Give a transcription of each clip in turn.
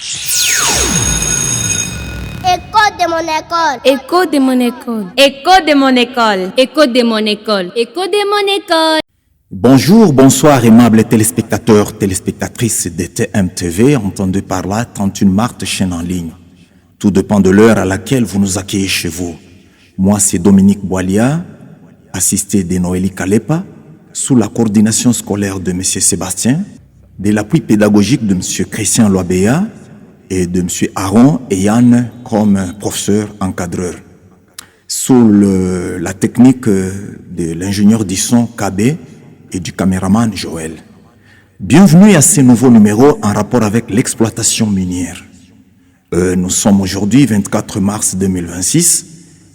Écho de mon école. Écho de mon école. Écho de mon école. Écho de mon école. Écho de mon école. Bonjour, bonsoir aimables téléspectateurs, téléspectatrices de TMTV, entendez par là 31 Marthe chaîne en ligne. Tout dépend de l'heure à laquelle vous nous accueillez chez vous. Moi c'est Dominique Boilia, assisté de Noélie Kalepa, sous la coordination scolaire de M. Sébastien, de l'appui pédagogique de M. Christian Loabéa et de M. Aaron et Yann comme professeur encadreur. Sous la technique de l'ingénieur du son KB et du caméraman Joël. Bienvenue à ce nouveau numéro en rapport avec l'exploitation minière. Nous sommes aujourd'hui 24 mars 2026,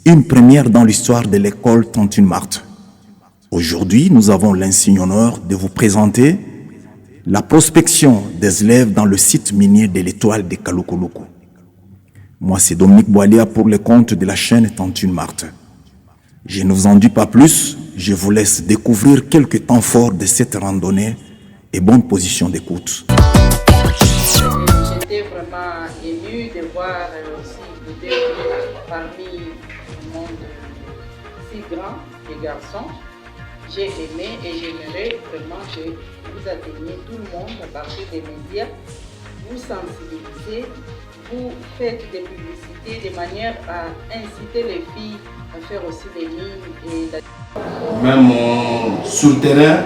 une première dans l'histoire de l'école 31 Marthe. Aujourd'hui, nous avons l'insigne honneur de vous présenter la prospection des élèves dans le site minier de l'étoile de Kaloukoulou. Moi, c'est Dominique Boilia pour le compte de la chaîne 31 Marthe. Je ne vous en dis pas plus, je vous laisse découvrir quelques temps forts de cette randonnée et bonne position d'écoute. J'étais vraiment émue de voir aussi que parmi un monde si grand de garçons. J'ai aimé et j'aimerais vraiment que vous atteigniez tout le monde à partir des médias, vous sensibilisez, vous faites des publicités de manière à inciter les filles à faire aussi des mines et Même sur le terrain,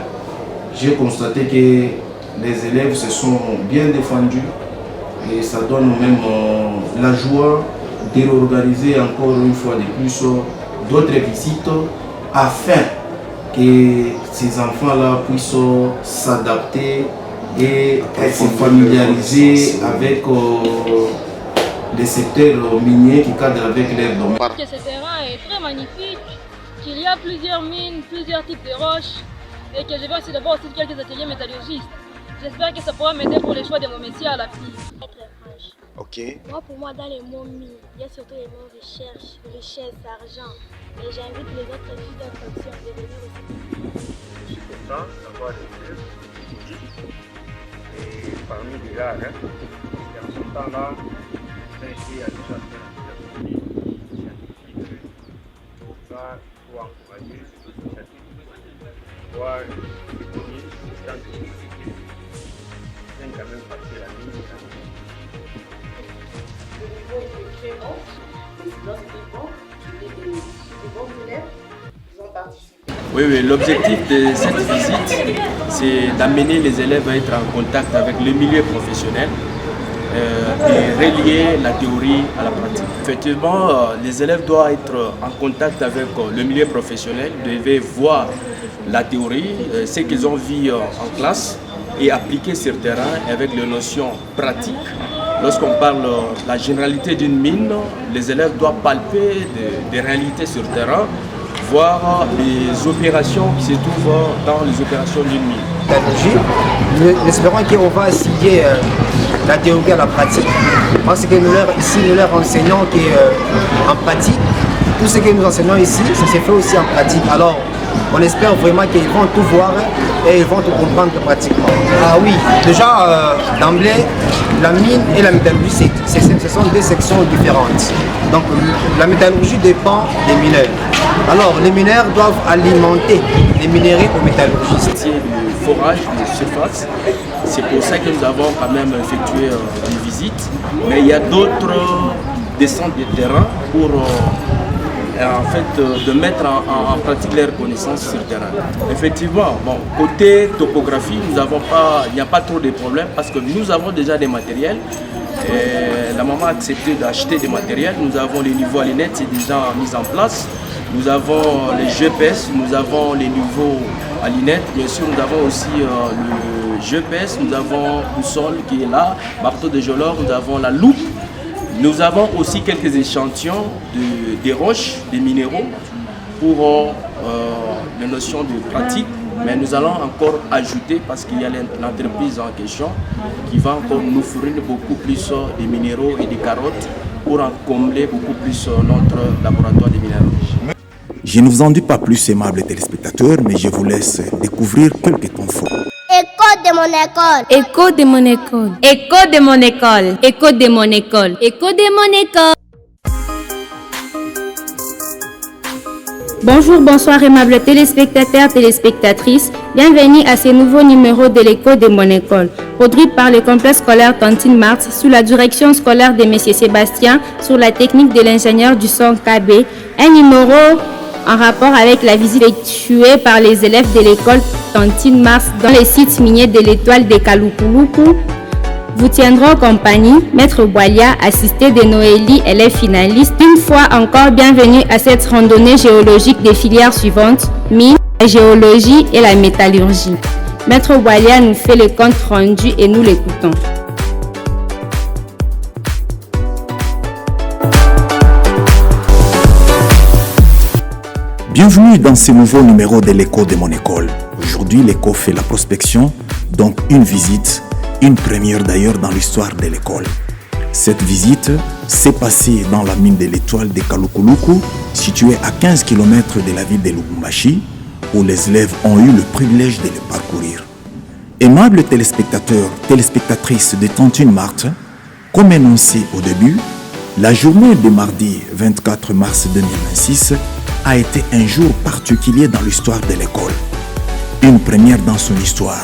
j'ai constaté que les élèves se sont bien défendus et ça donne même la joie de réorganiser encore une fois de plus d'autres visites afin que ces enfants-là puissent s'adapter et être familiarisés avec les secteurs miniers qui cadrent avec leur domaine. Ce terrain est très magnifique, qu'il y a plusieurs mines, plusieurs types de roches et que je vais aussi d'abord aussi quelques ateliers métallurgistes. J'espère que ça pourra m'aider pour les choix de mon métier à l'avenir. Ok. Pour moi, dans les mots mines, il y a surtout les mots recherche, richesse, argent. Et j'invite les autres filles d'infraction de venir aussi. Je suis content d'avoir des élèves et parmi les gars, et en ce temps-là, j'ai été à déjà faire un scientifique. Pour ça, il faut encourager cette initiative, voir évoluer dans le monde. C'est quand même passer la ligne. Le niveau est très bon, et sinon c'était bon, c'était des bons élèves, ils ont participé. Oui, l'objectif de cette visite, c'est d'amener les élèves à être en contact avec le milieu professionnel et relier la théorie à la pratique. Effectivement, les élèves doivent être en contact avec le milieu professionnel, devaient voir la théorie, ce qu'ils ont vu en classe et appliquer sur le terrain avec les notions pratiques. Lorsqu'on parle de la généralité d'une mine, les élèves doivent palper des réalités sur le terrain, voir les opérations qui se trouvent dans les opérations d'une mine. Nous espérons qu'on va assigner la théorie à la pratique, parce que nous leur enseignons qu'en pratique, tout ce que nous enseignons ici, ça se fait aussi en pratique. Alors, on espère vraiment qu'ils vont tout voir et ils vont tout comprendre pratiquement. Ah oui, déjà d'emblée, la mine et la métallurgie, ce sont deux sections différentes. Donc la métallurgie dépend des mineurs. Alors les mineurs doivent alimenter les minerais aux métallurgistes. C'est le forage de surface. C'est pour ça que nous avons quand même effectué une visite. Mais il y a d'autres descentes de terrain pour en fait, de mettre en pratique leurs connaissances sur le terrain. Effectivement, bon, côté topographie, il n'y a pas trop de problèmes parce que nous avons déjà des matériels. Et la maman a accepté d'acheter des matériels. Nous avons les niveaux à lunettes, c'est déjà mis en place. Nous avons les GPS, nous avons les niveaux à lunettes. Bien sûr, nous avons aussi le GPS, nous avons le sol qui est là, marteau de Jolor, nous avons la loupe. Nous avons aussi quelques échantillons des roches, des minéraux pour les notions de pratique, mais nous allons encore ajouter parce qu'il y a l'entreprise en question qui va encore nous fournir beaucoup plus de minéraux et des carottes pour en combler beaucoup plus notre laboratoire de minéraux. Je ne vous en dis pas plus, aimables téléspectateurs, mais je vous laisse découvrir quelques temps forts. Écho de de mon école. Écho de mon école. Écho de mon école. Écho de mon école. Écho de mon école. Bonjour, bonsoir aimables téléspectateurs, téléspectatrices. Bienvenue à ce nouveau numéro de l'écho de mon école, produit par le complexe scolaire Tantine Marthe sous la direction scolaire de M. Sébastien sur la technique de l'ingénieur du son KB. Un numéro en rapport avec la visite effectuée par les élèves de l'école Tantine Marthe dans les sites miniers de l'étoile de Kalukuluku. Vous tiendront compagnie, Maître Boilia, assisté de Noélie, élève finaliste. Une fois encore, bienvenue à cette randonnée géologique des filières suivantes, mine, la géologie et la métallurgie. Maître Boilia nous fait le compte rendu et nous l'écoutons. Bienvenue dans ce nouveau numéro de l'écho de mon école. Aujourd'hui, l'écho fait la prospection, donc une visite. Une première d'ailleurs dans l'histoire de l'école. Cette visite s'est passée dans la mine de l'étoile de Kalukuluku, située à 15 km de la ville de Lubumbashi, où les élèves ont eu le privilège de le parcourir. Aimables téléspectateurs, téléspectatrices de Tantine Marthe, comme énoncé au début, la journée de mardi 24 mars 2026 a été un jour particulier dans l'histoire de l'école. Une première dans son histoire.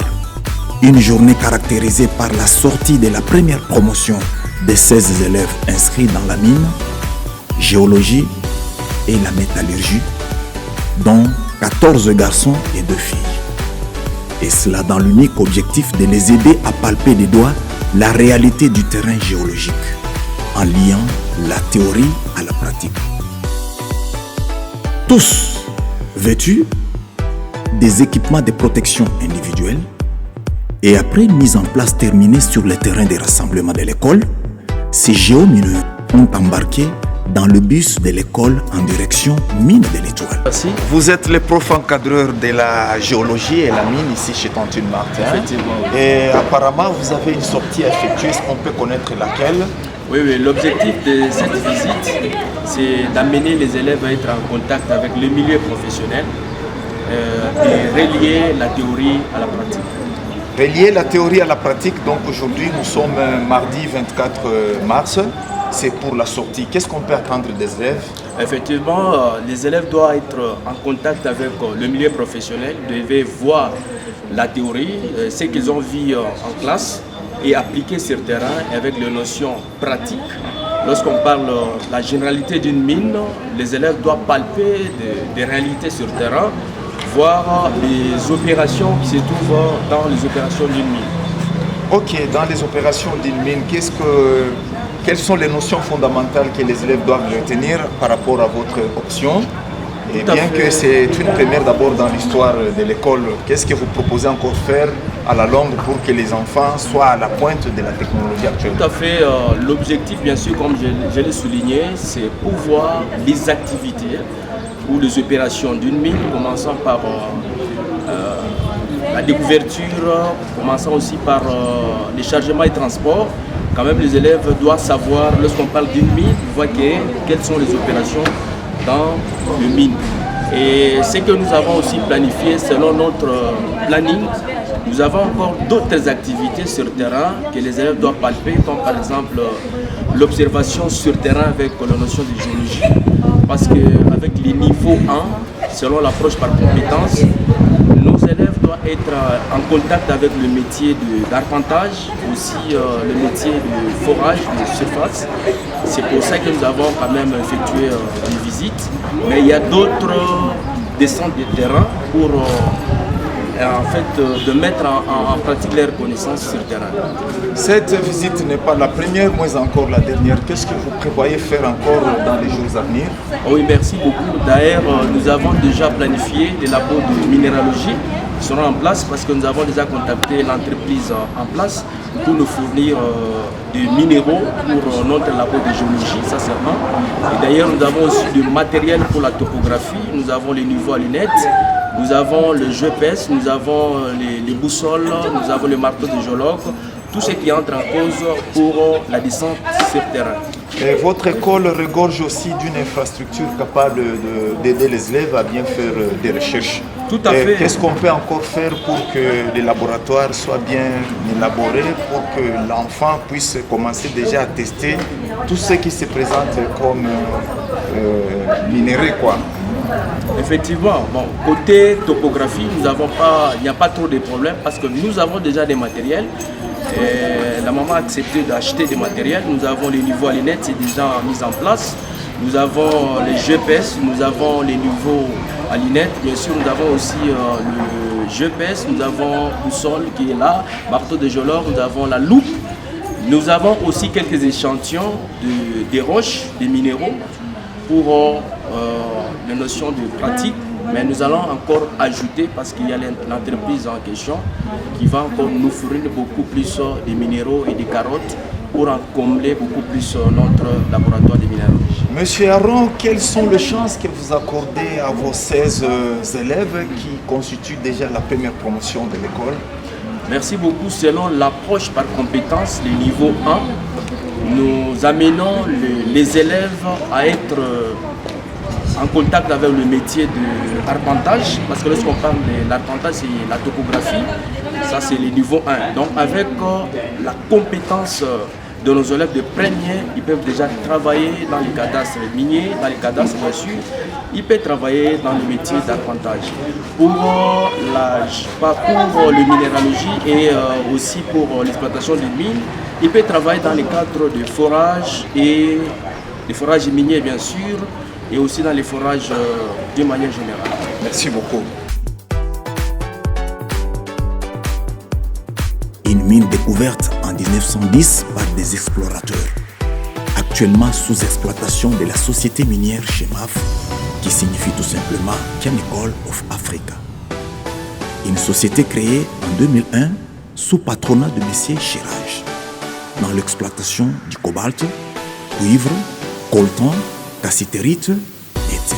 Une journée caractérisée par la sortie de la première promotion de 16 élèves inscrits dans la mine, géologie et la métallurgie, dont 14 garçons et 2 filles. Et cela dans l'unique objectif de les aider à palper des doigts la réalité du terrain géologique, en liant la théorie à la pratique. Tous vêtus des équipements de protection individuelle. Et après une mise en place terminée sur le terrain de rassemblement de l'école, ces géomineurs ont embarqué dans le bus de l'école en direction mine de l'étoile. Vous êtes le prof encadreur de la géologie et la mine ici chez Tantine Marthe. Effectivement. Et apparemment, vous avez une sortie à effectuer. Est-ce qu'on peut connaître laquelle? Oui, l'objectif de cette visite, c'est d'amener les élèves à être en contact avec le milieu professionnel et relier la théorie à la pratique. Relier la théorie à la pratique, donc aujourd'hui nous sommes mardi 24 mars, c'est pour la sortie. Qu'est-ce qu'on peut attendre des élèves? Effectivement, les élèves doivent être en contact avec le milieu professionnel, devaient voir la théorie, ce qu'ils ont vu en classe et appliquer sur le terrain avec les notions pratiques. Lorsqu'on parle de la généralité d'une mine, les élèves doivent palper des réalités sur le terrain, voir les opérations qui se trouvent dans les opérations d'une mine. Ok, dans les opérations d'une mine, quelles sont les notions fondamentales que les élèves doivent retenir par rapport à votre option? Et bien que c'est une première d'abord dans l'histoire de l'école, qu'est-ce que vous proposez encore faire à la longue pour que les enfants soient à la pointe de la technologie actuelle? Tout à fait. L'objectif, bien sûr, comme je l'ai souligné, c'est pouvoir les activités ou les opérations d'une mine, commençant par la découverture, commençant aussi par les chargements et transports. Quand même, les élèves doivent savoir, lorsqu'on parle d'une mine, voir quelles sont les opérations dans le mine. Et ce que nous avons aussi planifié selon notre planning, nous avons encore d'autres activités sur le terrain que les élèves doivent palper, comme par exemple l'observation sur terrain avec la notion de géologie. Parce qu'avec les niveaux 1, selon l'approche par compétence, nos élèves doivent être en contact avec le métier d'arpentage, aussi le métier de forage, de surface. C'est pour ça que nous avons quand même effectué une visite. Mais il y a d'autres descentes de terrain pour de mettre en pratique leurs connaissances sur le terrain. Cette visite n'est pas la première, moins encore la dernière. Qu'est-ce que vous prévoyez faire encore dans les jours à venir? Oui, merci beaucoup. D'ailleurs, nous avons déjà planifié des labos de minéralogie qui seront en place parce que nous avons déjà contacté l'entreprise en place pour nous fournir des minéraux pour notre labo de géologie, ça c'est un. Et d'ailleurs, nous avons aussi du matériel pour la topographie. Nous avons les niveaux à lunettes. Nous avons le GPS, nous avons les boussoles, nous avons le marteau de géologue, tout ce qui entre en cause pour la descente sur terrain. Et votre école regorge aussi d'une infrastructure capable d'aider les élèves à bien faire des recherches. Tout à fait. Qu'est-ce qu'on peut encore faire pour que les laboratoires soient bien élaborés, pour que l'enfant puisse commencer déjà à tester tout ce qui se présente comme minéraux, quoi. Effectivement, bon, côté topographie, il n'y a pas trop de problèmes parce que nous avons déjà des matériels. Et la maman a accepté d'acheter des matériels. Nous avons les niveaux à lunettes, c'est déjà mis en place. Nous avons les GPS, nous avons les niveaux à lunettes. Bien sûr, nous avons aussi le GPS, nous avons boussole qui est là, marteau de Jolor, nous avons la loupe. Nous avons aussi quelques échantillons des roches, des minéraux pour les notions de pratique. Mais nous allons encore ajouter, parce qu'il y a l'entreprise en question qui va encore nous fournir beaucoup plus de minéraux et de carottes pour en combler beaucoup plus notre laboratoire de minéralogie. Monsieur Aron, quelles sont les chances que vous accordez à vos 16 élèves qui constituent déjà la première promotion de l'école? Merci beaucoup. Selon l'approche par compétence, le niveau 1, nous amenons les élèves à être en contact avec le métier de l'arpentage, parce que lorsqu'on parle de l'arpentage, c'est la topographie, ça c'est le niveau 1. Donc avec la compétence de nos élèves de première, ils peuvent déjà travailler dans les cadastres miniers, dans les cadastres bien sûr, ils peuvent travailler dans le métier d'arpentage. Pour le minéralogie et aussi pour l'exploitation des mines, ils peuvent travailler dans les cadres de forage et des forages miniers bien sûr, et aussi dans les forages de manière générale. Merci beaucoup. Une mine découverte en 1910 par des explorateurs, actuellement sous exploitation de la société minière CHEMAF, qui signifie tout simplement Chemical of Africa. Une société créée en 2001 sous patronat de M. Chirage, dans l'exploitation du cobalt, cuivre, coltan, cassitérite, etc.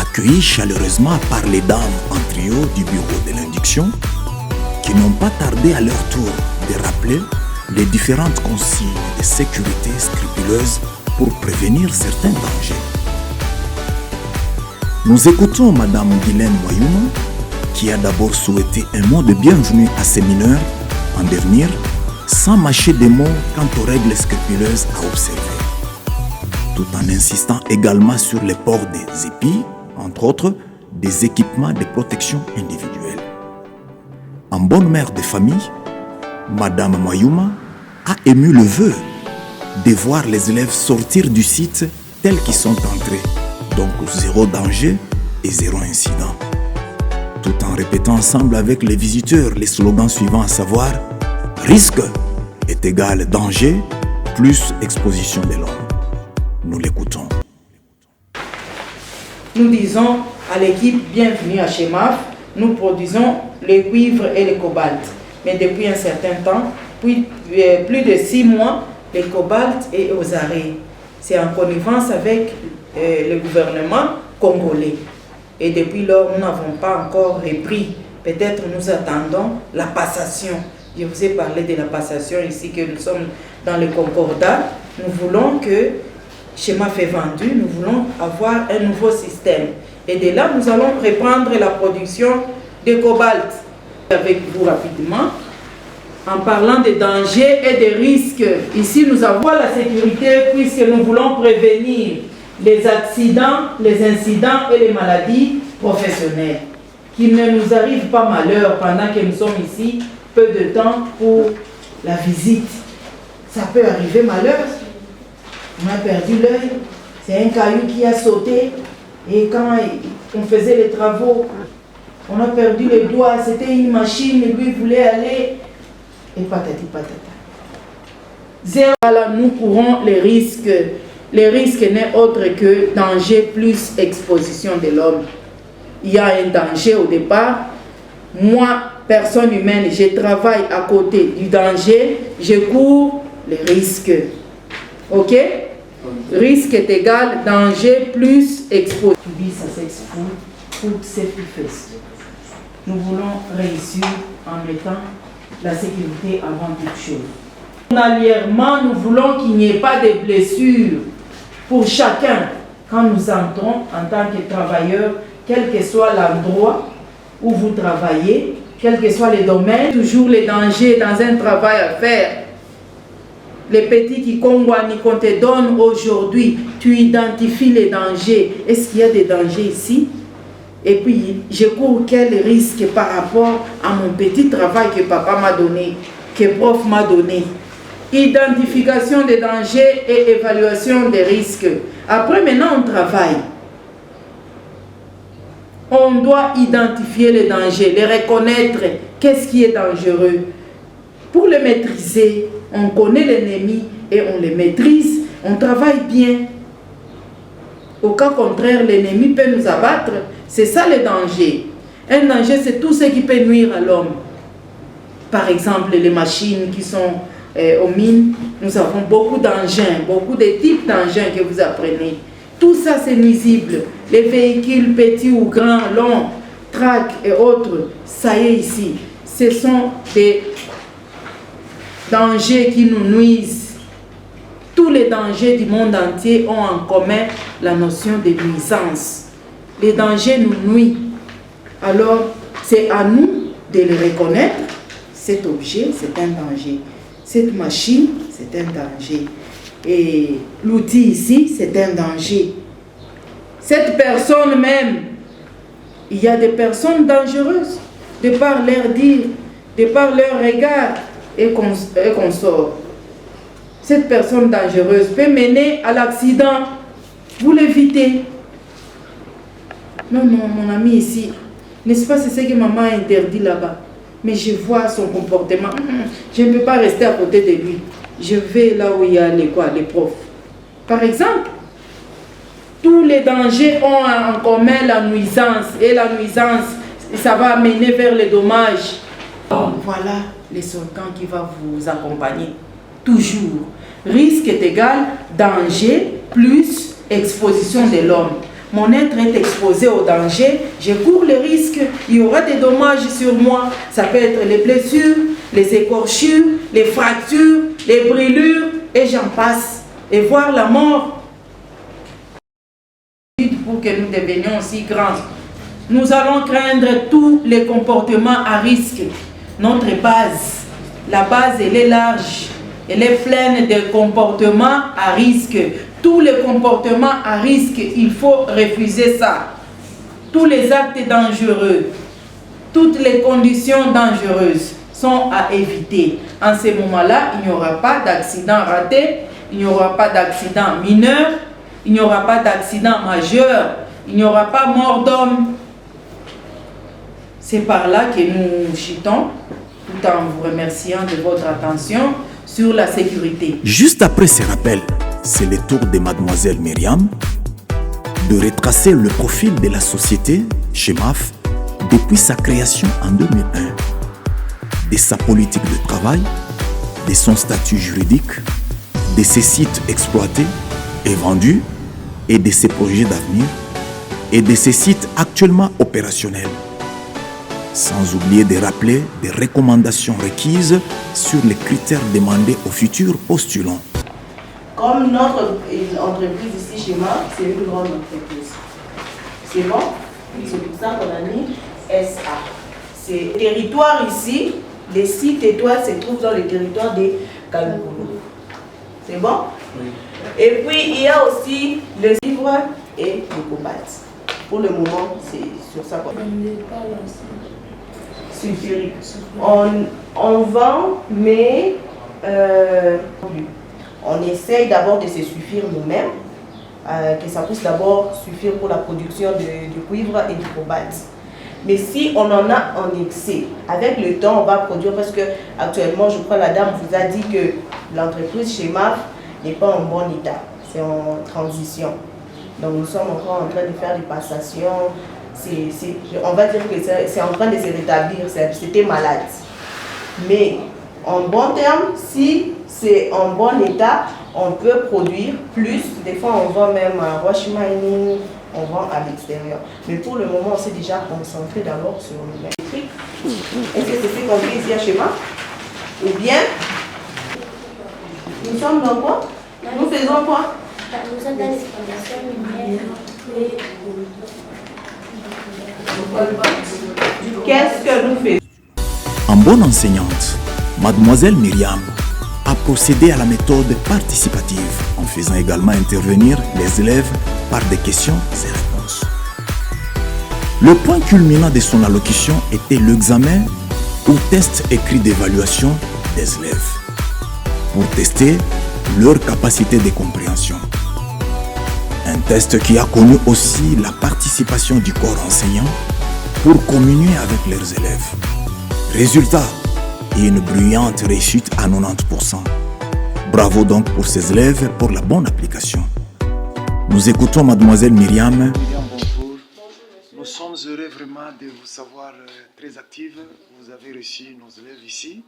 Accueillis chaleureusement par les dames en trio du bureau de l'induction, qui n'ont pas tardé à leur tour de rappeler les différentes consignes de sécurité scrupuleuses pour prévenir certains dangers. Nous écoutons Madame Guylaine Moyouma, qui a d'abord souhaité un mot de bienvenue à ces mineurs en devenir, sans mâcher des mots quant aux règles scrupuleuses à observer, tout en insistant également sur le port des épis, entre autres des équipements de protection individuelle. En bonne mère de famille, Madame Moyouma a ému le vœu de voir les élèves sortir du site tels qu'ils sont entrés, donc zéro danger et zéro incident. Tout en répétant ensemble avec les visiteurs les slogans suivants, à savoir « Risque est égal danger plus exposition de l'homme ». Nous l'écoutons. Nous disons à l'équipe « Bienvenue à CHEMAF ». Nous produisons le cuivre et le cobalt. Mais depuis un certain temps, plus de 6 mois, le cobalt est aux arrêts. C'est en connivence avec le gouvernement congolais. Et depuis lors, nous n'avons pas encore repris. Peut-être nous attendons la passation. Je vous ai parlé de la passation ici, que nous sommes dans le concordat. Nous voulons que CHEMAF est vendu, nous voulons avoir un nouveau système. Et de là, nous allons reprendre la production de cobalt. Avec vous rapidement, en parlant des dangers et des risques. Ici, nous avons la sécurité puisque nous voulons prévenir les accidents, les incidents et les maladies professionnelles. Qu'il ne nous arrive pas malheur pendant que nous sommes ici, peu de temps pour la visite. Ça peut arriver malheur. On a perdu l'œil, c'est un caillou qui a sauté. Et quand on faisait les travaux, on a perdu les doigts, c'était une machine, et lui voulait aller, et patati patata. Zéro, là, nous courons les risques. Les risques n'est autre que danger plus exposition de l'homme. Il y a un danger au départ. Moi, personne humaine, je travaille à côté du danger, je cours les risques. Ok? Risque est égal danger plus exposition. To be successful, put safety first. Nous voulons réussir en mettant la sécurité avant toute chose. Journalièrement, nous voulons qu'il n'y ait pas de blessures pour chacun quand nous entrons en tant que travailleurs, quel que soit l'endroit où vous travaillez, quels que soient les domaines, toujours les dangers dans un travail à faire. Les petits qui qu'on te donne aujourd'hui, tu identifies les dangers. Est-ce qu'il y a des dangers ici? Et puis, je cours quel risque par rapport à mon petit travail que papa m'a donné, que prof m'a donné. Identification des dangers et évaluation des risques. Après, maintenant, on travaille. On doit identifier les dangers, les reconnaître, qu'est-ce qui est dangereux. Pour le maîtriser, on connaît l'ennemi et on le maîtrise, on travaille bien. Au cas contraire, l'ennemi peut nous abattre. C'est ça le danger. Un danger, c'est tout ce qui peut nuire à l'homme. Par exemple, les machines qui sont aux mines, nous avons beaucoup d'engins, beaucoup de types d'engins que vous apprenez. Tout ça, c'est nuisible. Les véhicules petits ou grands, longs, tracks et autres, ça y est ici. Ce sont des dangers qui nous nuisent. Tous les dangers du monde entier ont en commun la notion de nuisance. Les dangers nous nuisent. Alors, c'est à nous de les reconnaître. Cet objet, c'est un danger. Cette machine, c'est un danger. Et l'outil ici, c'est un danger. Cette personne même, il y a des personnes dangereuses, de par leur dire, de par leur regard et consort. Cette personne dangereuse peut mener à l'accident. Vous l'évitez. Non, non, mon ami ici, n'est-ce pas, c'est ce que maman a interdit là-bas. Mais je vois son comportement. Je ne peux pas rester à côté de lui. Je vais là où il y a les profs. Par exemple, tous les dangers ont en commun la nuisance. Et la nuisance, ça va mener vers les dommages. Voilà les slogan qui va vous accompagner. Toujours. Risque est égal danger plus exposition de l'homme. Mon être est exposé au danger, je cours le risque, il y aura des dommages sur moi. Ça peut être les blessures, les écorchures, les fractures, les brûlures, et j'en passe. Et voir la mort. Pour que nous devenions aussi grands, nous allons craindre tous les comportements à risque. Notre base, la base, elle est large, elle est pleine de comportements à risque. Tous les comportements à risque, il faut refuser ça. Tous les actes dangereux, toutes les conditions dangereuses sont à éviter. En ce moment-là, il n'y aura pas d'accident raté, il n'y aura pas d'accident mineur, il n'y aura pas d'accident majeur, il n'y aura pas mort d'homme. C'est par là que nous chutons, tout en vous remerciant de votre attention sur la sécurité. Juste après ces rappels, c'est le tour de mademoiselle Myriam de retracer le profil de la société Chemaf depuis sa création en 2001, de sa politique de travail, de son statut juridique, de ses sites exploités et vendus et de ses projets d'avenir et de ses sites actuellement opérationnels. Sans oublier de rappeler des recommandations requises sur les critères demandés aux futurs postulants. Comme notre entreprise ici chez moi, c'est une grande entreprise. C'est bon? C'est pour ça qu'on a mis SA. C'est territoire ici, les 6 territoires se trouvent dans le territoire de Kalungoulou. C'est bon? Oui. Et puis il y a aussi le livre et le cobalt. Pour le moment, c'est sur ça qu'on on vend, mais on essaye d'abord de se suffire nous-mêmes, que ça puisse d'abord suffire pour la production du cuivre et du cobalt. Mais si on en a en excès, avec le temps, on va produire, parce que actuellement, je crois, la dame vous a dit que l'entreprise Chemaf n'est pas en bon état, c'est en transition. Donc nous sommes encore en train de faire des passations. On va dire que c'est en train de se rétablir, c'était malade. Mais en bon terme, si c'est en bon état, on peut produire plus. Des fois, on vend même à rush mining, on vend à l'extérieur. Mais pour le moment, on s'est déjà concentré d'abord sur le électrique. Est-ce que c'est compris ici à Schéma? Ou bien, nous sommes dans quoi? Nous faisons quoi? Nous sommes dans l'exploitation minière et Qu'est-ce que nous faisons? En bonne enseignante, Mademoiselle Myriam a procédé à la méthode participative en faisant également intervenir les élèves par des questions et réponses. Le point culminant de son allocution était l'examen ou test écrit d'évaluation des élèves pour tester leur capacité de compréhension. Un test qui a connu aussi la participation du corps enseignant pour communier avec leurs élèves. Résultat, une bruyante réussite à 90%. Bravo donc pour ces élèves pour la bonne application. Nous écoutons Mademoiselle Myriam. Bonjour. Nous sommes heureux vraiment de vous savoir très active. Vous avez reçu nos élèves ici.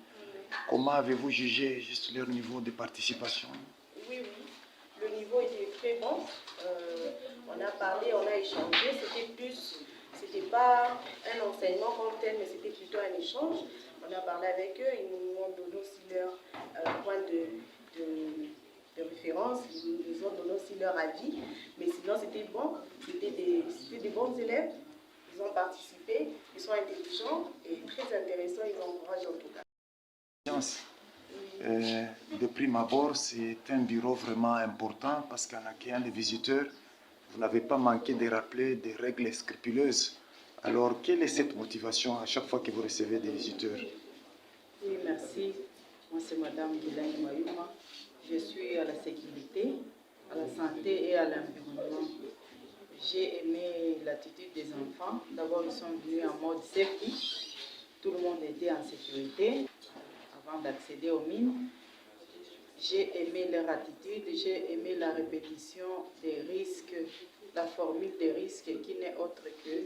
Comment avez-vous jugé juste leur niveau de participation? Oui, le niveau était très bon. On a parlé, on a échangé. C'était pas un enseignement comme tel, mais c'était plutôt un échange. On a parlé avec eux, ils nous ont donné aussi leur point de référence, ils nous ont donné aussi leur avis. Mais sinon, c'était bon. C'était des bons élèves. Ils ont participé, ils sont intelligents et très intéressants. Ils encouragent en tout cas. De prime abord, c'est un bureau vraiment important parce qu'en accueillant les visiteurs, vous n'avez pas manqué de rappeler des règles scrupuleuses. Alors, quelle est cette motivation à chaque fois que vous recevez des visiteurs? Oui, merci. Moi, c'est Madame Guilaine Mayuma. Je suis à la sécurité, à la santé et à l'environnement. J'ai aimé l'attitude des enfants. D'abord, ils sont venus en mode safety. Tout le monde était en sécurité avant d'accéder aux mines. J'ai aimé leur attitude, j'ai aimé la répétition des risques, la formule des risques qui n'est autre que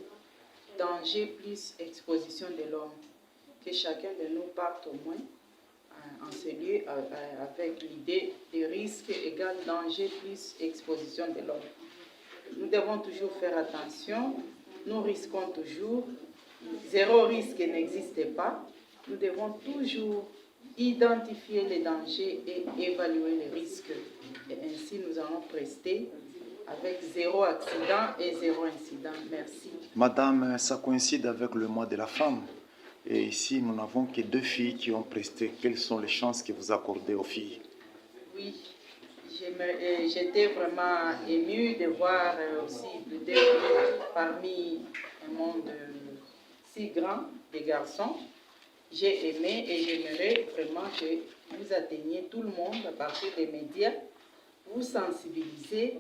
danger plus exposition de l'homme. Que chacun de nous parte au moins en ce lieu avec l'idée de risque égale danger plus exposition de l'homme. Nous devons toujours faire attention, nous risquons toujours, zéro risque n'existe pas, nous devons toujours identifier les dangers et évaluer les risques. Et ainsi, nous allons prester avec zéro accident et zéro incident. Merci. Madame, ça coïncide avec le mois de la femme. Et ici, nous n'avons que 2 filles qui ont presté. Quelles sont les chances que vous accordez aux filles? Oui, j'étais vraiment émue de voir aussi deux filles parmi un monde si grand de garçons. J'ai aimé et j'aimerais vraiment que vous atteigniez tout le monde à partir des médias, vous sensibilisez,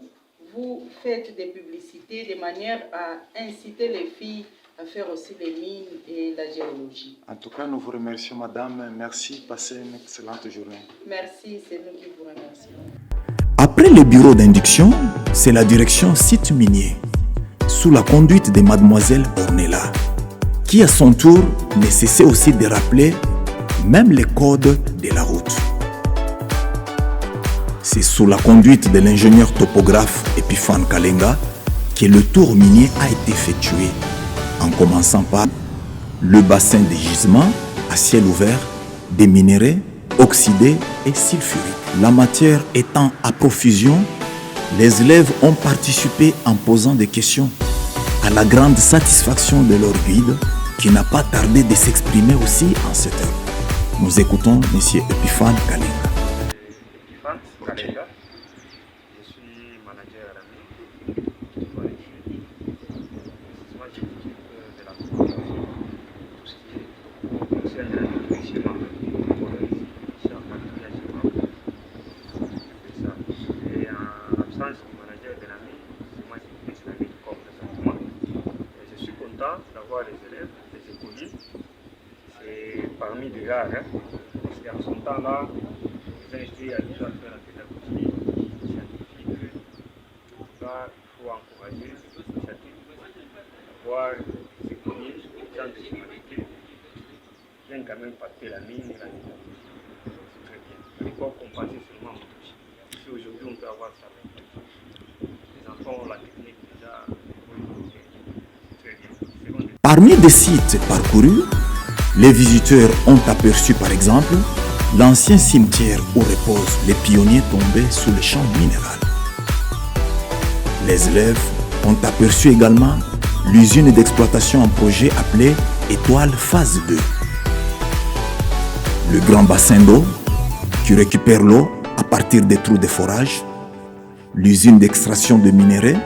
vous faites des publicités de manière à inciter les filles à faire aussi les mines et la géologie. En tout cas, nous vous remercions, madame. Merci. Passez une excellente journée. Merci, c'est nous qui vous remercions. Après le bureau d'induction, c'est la direction site minier, sous la conduite de mademoiselle Ornella, qui à son tour ne cessait aussi de rappeler même les codes de la route. C'est sous la conduite de l'ingénieur topographe Epiphane Kalenga que le tour minier a été effectué, en commençant par le bassin des gisements à ciel ouvert, des minéraux oxydés et sulfuriques. La matière étant à profusion, les élèves ont participé en posant des questions, à la grande satisfaction de leur guide, qui n'a pas tardé de s'exprimer aussi en cette heure. Nous écoutons M. Epiphane Kalenga. Epiphane Kalenga, je suis manager à la mine. Moi, je m'occupe de la communication, tout ce qui concerne le ciment, et en absence du manager de la mine, c'est moi qui fais la mine comme présentement. Je suis content d'avoir les élèves. C'est parmi des rares, parce qu'en son temps-là, j'ai été à déjà faire la pédagogie scientifique. En tout cas, il faut encourager cette initiative, voir ces premiers gens de humanité viennent quand même passer la mine et la littérature. C'est très bien. Il faut compenser seulement mon touche. Si aujourd'hui on peut avoir ça, les enfants ont la technique déjà pour évoluer. Très bien. Parmi des sites parcourus, les visiteurs ont aperçu par exemple l'ancien cimetière où reposent les pionniers tombés sous les champs minéraux. Les élèves ont aperçu également l'usine d'exploitation en projet appelée Étoile Phase 2. Le grand bassin d'eau qui récupère l'eau à partir des trous de forage, l'usine d'extraction de minerais,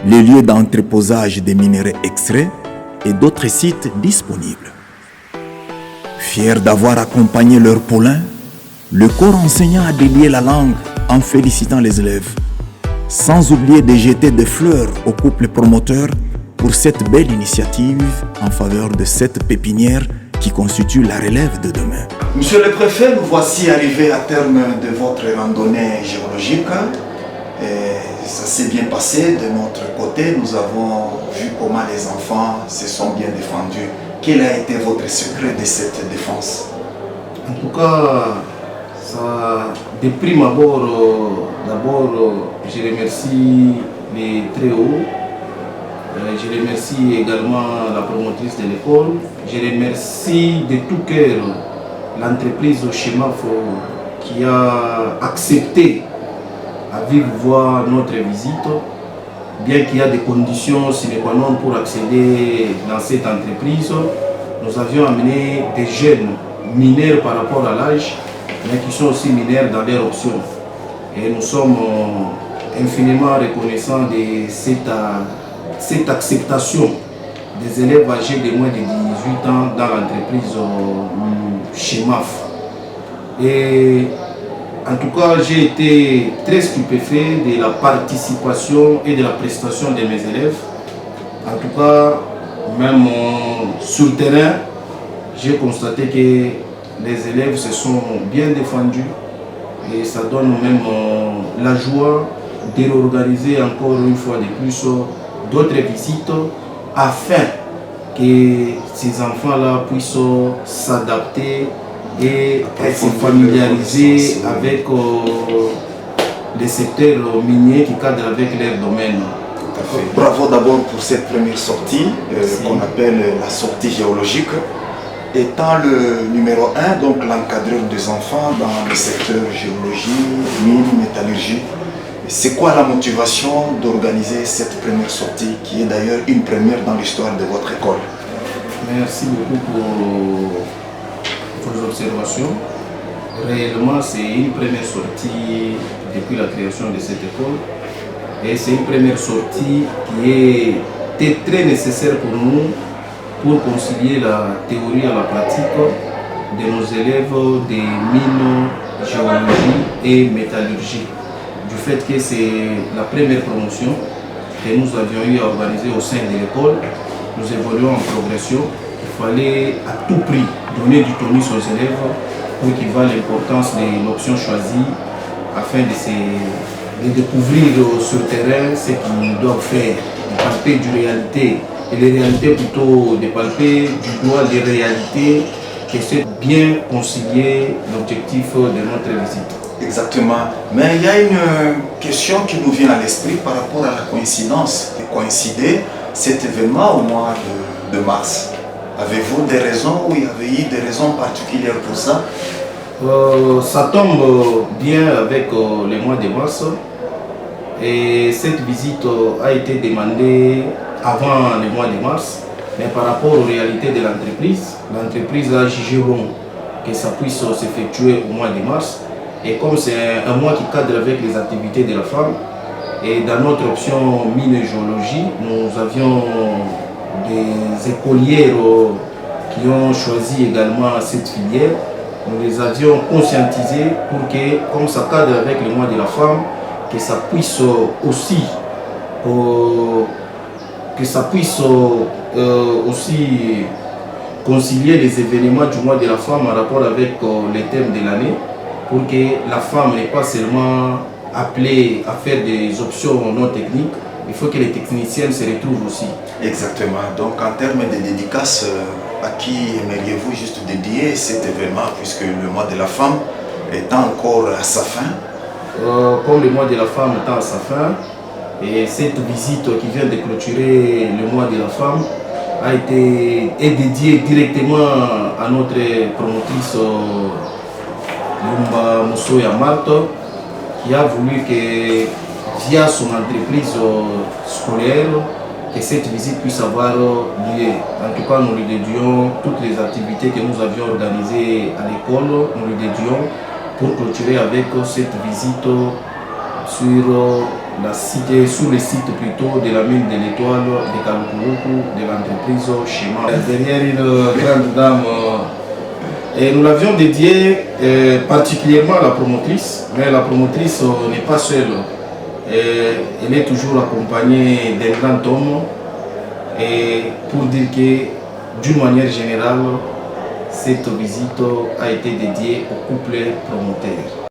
les lieux d'entreposage des minerais extraits et d'autres sites disponibles. Fiers d'avoir accompagné leur Paulin, le corps enseignant a délié la langue en félicitant les élèves, sans oublier de jeter des fleurs au couple promoteur pour cette belle initiative en faveur de cette pépinière qui constitue la relève de demain. Monsieur le préfet, nous voici arrivés à terme de votre randonnée géologique. Et ça s'est bien passé de notre côté. Nous avons vu comment les enfants se sont bien défendus. Quel a été votre secret de cette défense? En tout cas, ça, de prime abord, je remercie les très hauts. Je remercie également la promotrice de l'école. Je remercie de tout cœur l'entreprise Chemaf qui a accepté à vivre voir notre visite, bien qu'il y a des conditions sine qua non pour accéder dans cette entreprise. Nous avions amené des jeunes mineurs par rapport à l'âge, mais qui sont aussi mineurs dans leurs options. Et nous sommes infiniment reconnaissants de cette acceptation des élèves âgés de moins de 18 ans dans l'entreprise Chemaf. Et en tout cas, j'ai été très stupéfait de la participation et de la prestation de mes élèves. En tout cas, même sur le terrain, j'ai constaté que les élèves se sont bien défendus et ça donne même la joie de réorganiser encore une fois de plus d'autres visites afin que ces enfants-là puissent s'adapter et être familiarisés avec les secteurs miniers qui cadrent avec leur domaine. Bravo d'abord pour cette première sortie qu'on appelle la sortie géologique. Étant le numéro 1, donc l'encadreur des enfants dans le secteur géologie, mine, métallurgie, c'est quoi la motivation d'organiser cette première sortie qui est d'ailleurs une première dans l'histoire de votre école? Merci beaucoup pour vos observations. Réellement, c'est une première sortie depuis la création de cette école. Et c'est une première sortie qui était très nécessaire pour nous pour concilier la théorie à la pratique de nos élèves des mines, géologie et métallurgie. Du fait que c'est la première promotion que nous avions eu à organiser au sein de l'école, nous évoluons en progression. Il fallait à tout prix donner du tonus aux élèves pour qu'ils voient l'importance de l'option choisie afin de découvrir sur le terrain ce qu'ils doivent faire, de palper du réalité et les réalités plutôt de palper du doigt des réalités et c'est bien concilier l'objectif de notre visite. Exactement. Mais il y a une question qui nous vient à l'esprit par rapport à la coïncidence. De coïncider cet événement au mois de mars. Avez-vous des raisons ou il y avait eu des raisons particulières pour ça? Ça tombe bien avec le mois de mars. Et cette visite a été demandée avant le mois de mars. Mais par rapport aux réalités de l'entreprise a jugé bon que ça puisse s'effectuer au mois de mars. Et comme c'est un mois qui cadre avec les activités de la femme, et dans notre option mine et géologie, nous avions des écolières qui ont choisi également cette filière. Nous les avions conscientisés pour que, comme ça cadre avec le mois de la femme, que ça puisse aussi concilier les événements du mois de la femme en rapport avec les thèmes de l'année, pour que la femme n'est pas seulement appelée à faire des options non techniques, il faut que les techniciennes se retrouvent aussi. Exactement. Donc en termes de dédicace, à qui aimeriez-vous juste dédier cet événement puisque le mois de la femme est encore à sa fin? Comme le mois de la femme est à sa fin, et cette visite qui vient de clôturer le mois de la femme est dédiée directement à notre promotrice Lumba Moussoya Marthe, qui a voulu que via son entreprise scolaire, que cette visite puisse avoir lieu. En tout cas, nous lui dédions toutes les activités que nous avions organisées à l'école, nous lui dédions pour clôturer avec cette visite sur la cité, sur le site plutôt de la mine de l'Étoile de Kalukuruku, de l'entreprise Shema. Derrière une grande dame, et nous l'avions dédiée particulièrement à la promotrice, mais la promotrice n'est pas seule. Elle est toujours accompagnée d'un grand homme, et pour dire que d'une manière générale, cette visite a été dédiée au couple promoteur.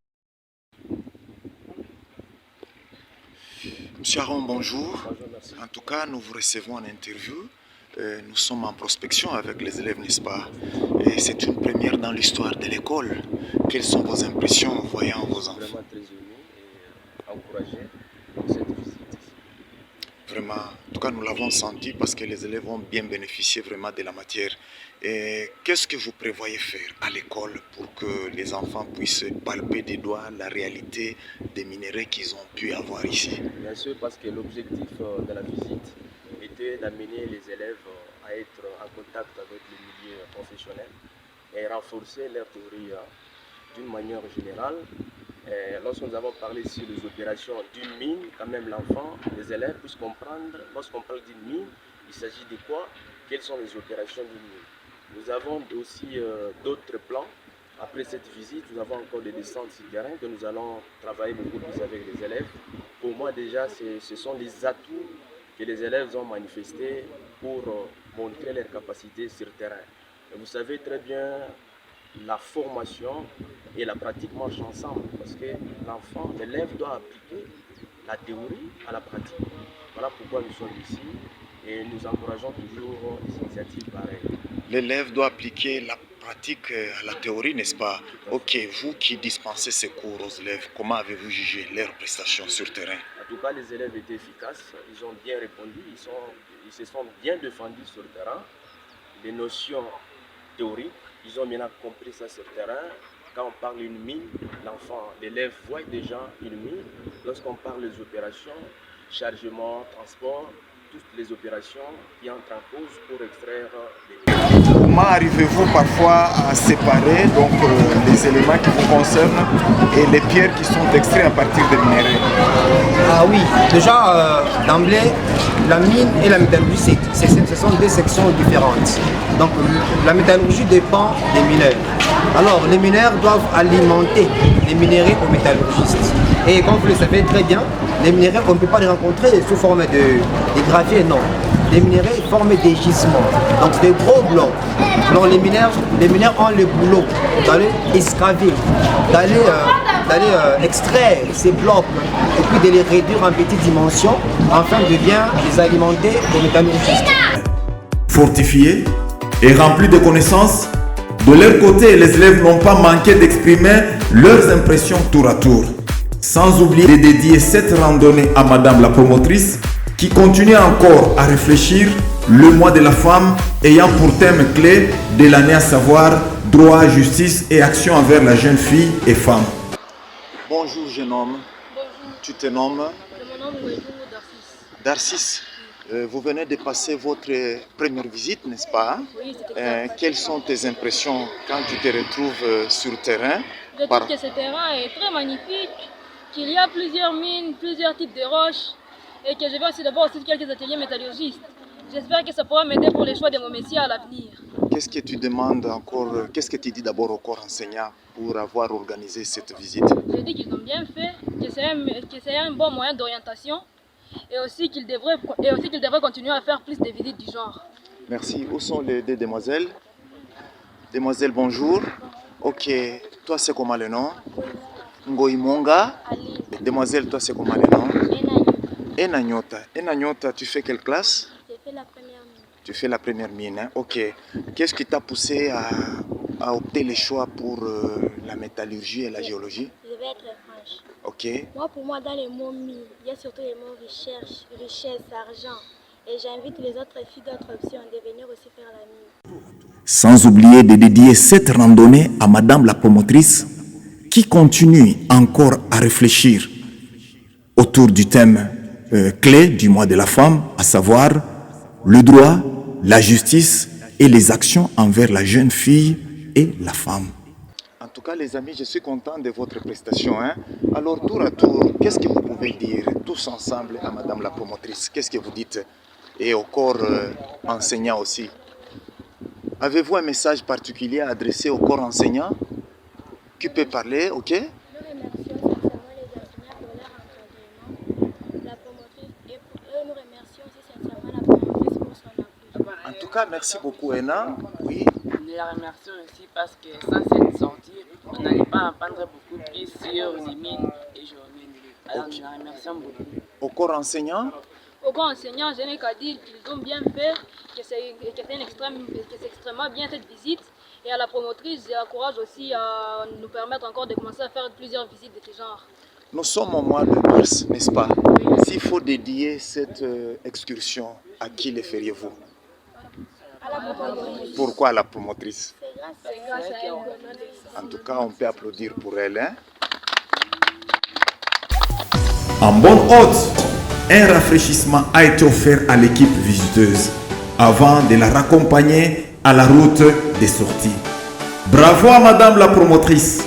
Monsieur Aron, bonjour. En tout cas, nous vous recevons en interview. Nous sommes en prospection avec les élèves, n'est-ce pas? Et c'est une première dans l'histoire de l'école. Quelles sont vos impressions en voyant vos enfants? Vraiment très ému et encouragé pour cette visite. Vraiment, en tout cas, nous l'avons senti parce que les élèves ont bien bénéficié vraiment de la matière. Et qu'est-ce que vous prévoyez faire à l'école pour que les enfants puissent palper des doigts la réalité des minéraux qu'ils ont pu avoir ici? Bien sûr, parce que l'objectif de la visite était d'amener les élèves à être en contact avec le milieu professionnel et renforcer leur théorie d'une manière générale. Lorsque nous avons parlé ici des opérations d'une mine, quand même l'enfant, les élèves puissent comprendre, lorsqu'on parle d'une mine, il s'agit de quoi? Quelles sont les opérations d'une mine? Nous avons aussi d'autres plans. Après cette visite, nous avons encore des descentes sur terrain que nous allons travailler beaucoup plus avec les élèves. Pour moi déjà, ce sont les atouts que les élèves ont manifestés pour montrer leurs capacités sur terrain. Et vous savez très bien, la formation et la pratique marchent ensemble parce que l'enfant, l'élève doit appliquer la théorie à la pratique. Voilà pourquoi nous sommes ici et nous encourageons toujours des initiatives pareilles. L'élève doit appliquer la pratique à la théorie, n'est-ce pas? Ok, vous qui dispensez ces cours aux élèves, comment avez-vous jugé leurs prestations sur terrain? En tout cas, les élèves étaient efficaces, ils ont bien répondu, ils se sont bien défendus sur le terrain. Les notions théoriques, ils ont maintenant compris ça sur le terrain. Quand on parle d'une mine, l'enfant, l'élève voit déjà une mine. Lorsqu'on parle des opérations, chargement, transport, toutes les opérations qui entrent en cause pour extraire des minéraux. Comment arrivez-vous parfois à séparer donc, les éléments qui vous concernent et les pierres qui sont extraites à partir des minéraux? Ah oui, déjà d'emblée, la mine et la métallurgie, ce sont deux sections différentes. Donc la métallurgie dépend des mineurs. Alors les mineurs doivent alimenter les minéraux aux métallurgistes. Et comme vous le savez très bien, les minéraux, on ne peut pas les rencontrer sous forme de gravier, non. Les minéraux forment des gisements, donc des gros blocs. Alors les mineurs ont le boulot d'aller excaver, d'aller extraire ces blocs et puis de les réduire en petites dimensions afin de bien les alimenter aux métallurgistes. Fortifiés et remplis de connaissances, de leur côté, les élèves n'ont pas manqué d'exprimer leurs impressions tour à tour. Sans oublier de dédier cette randonnée à Madame la promotrice qui continue encore à réfléchir le mois de la femme ayant pour thème clé de l'année à savoir droit, justice et action envers la jeune fille et femme. Bonjour jeune homme. Bonjour. Tu te nommes? Mon nom est Darcis. Darcis. Vous venez de passer votre première visite, n'est-ce pas? Oui, c'était ça. Quelles sont tes impressions quand tu te retrouves sur le terrain? Je trouve que ce terrain est très magnifique, qu'il y a plusieurs mines, plusieurs types de roches et que je vais aussi d'abord aussi quelques ateliers métallurgistes. J'espère que ça pourra m'aider pour les choix de mon métier à l'avenir. Qu'est-ce que tu demandes encore, qu'est-ce que tu dis d'abord au corps enseignant pour avoir organisé cette visite? Je dis qu'ils ont bien fait, que c'est un bon moyen d'orientation et aussi qu'ils devraient continuer à faire plus de visites du genre. Merci. Où sont les deux demoiselles? Demoiselle, bonjour. Ok, toi c'est comment le nom? Ngoimonga. Ali. Demoiselle, toi c'est comment le nom? Enanyota. Enanyota, tu fais quelle classe? J'ai fait la première mine. Tu fais la première mine, hein? Ok. Qu'est-ce qui t'a poussé à opter les choix pour la métallurgie et la géologie? Je vais être franche. Ok. Pour moi, dans les mots mine, il y a surtout les mots recherche, richesse, argent. Et j'invite les autres filles d'autres options de venir aussi faire la mine. Sans oublier de dédier cette randonnée à Madame la promotrice qui continue encore à réfléchir autour du thème clé du mois de la femme, à savoir le droit, la justice et les actions envers la jeune fille et la femme. En tout cas, les amis, je suis content de votre prestation. Alors, tour à tour, qu'est-ce que vous pouvez dire tous ensemble à Madame la promotrice? Qu'est-ce que vous dites? Et au corps enseignant aussi. Avez-vous un message particulier à adresser au corps enseignant? Qui peut parler, ok? En tout cas, merci beaucoup, Ena. Oui. Nous la remercions aussi parce que sans cette sortie, on n'allait pas apprendre beaucoup plus sur les mines et journées. Alors nous la remercions beaucoup. Au corps enseignant? Au corps enseignant, je n'ai qu'à dire qu'ils ont bien fait, que c'est extrêmement bien cette visite. Et à la promotrice, je l'encourage aussi à nous permettre encore de commencer à faire plusieurs visites de ce genre. Nous sommes au mois de mars, n'est-ce pas? Oui. S'il faut dédier cette excursion, à qui le feriez-vous? Pourquoi à la promotrice? C'est grâce à elle. En tout cas, on peut applaudir pour elle. En bonne hôte, un rafraîchissement a été offert à l'équipe visiteuse avant de la raccompagner à la route des sorties. Bravo à Madame la promotrice,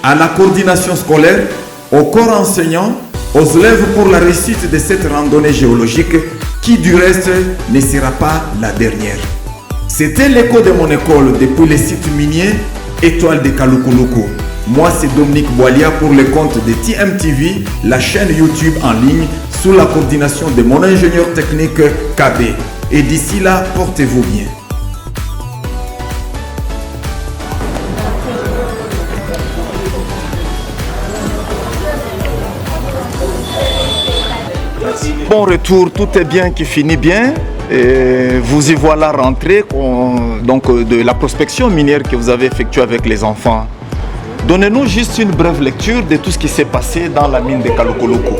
à la coordination scolaire, au corps enseignant, aux élèves pour la réussite de cette randonnée géologique qui du reste ne sera pas la dernière. C'était l'écho de mon école depuis le site minier Étoile de Kalukuloko. Moi c'est Dominique Boilia pour le compte de TMTV, la chaîne YouTube en ligne sous la coordination de mon ingénieur technique KB. Et d'ici là, portez-vous bien. Bon retour, tout est bien qui finit bien. Et vous y voilà rentré donc de la prospection minière que vous avez effectuée avec les enfants. Donnez-nous juste une brève lecture de tout ce qui s'est passé dans la mine de Kalukuloko.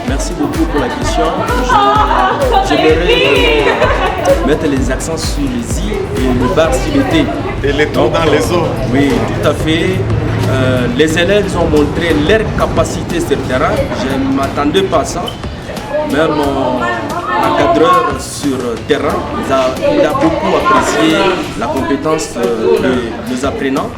Merci beaucoup pour la question. J'aimerais mettre les accents sur les îles et le bar sur le thé. Et les trous dans les eaux. Oui, tout à fait. Les élèves ont montré leur capacité sur le terrain. Je ne m'attendais pas à ça. Même l'encadreur sur terrain, il a beaucoup apprécié la compétence des apprenants.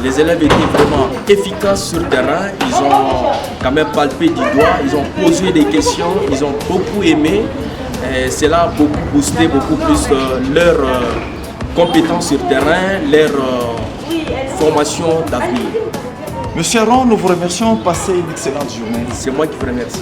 Les élèves étaient vraiment efficaces sur le terrain. Ils ont quand même palpé du doigt, ils ont posé des questions, ils ont beaucoup aimé. Cela a beaucoup boosté beaucoup plus leur compétence sur le terrain, leur formation d'avenir. Monsieur Ron, nous vous remercions. Passez une excellente journée. C'est moi qui vous remercie.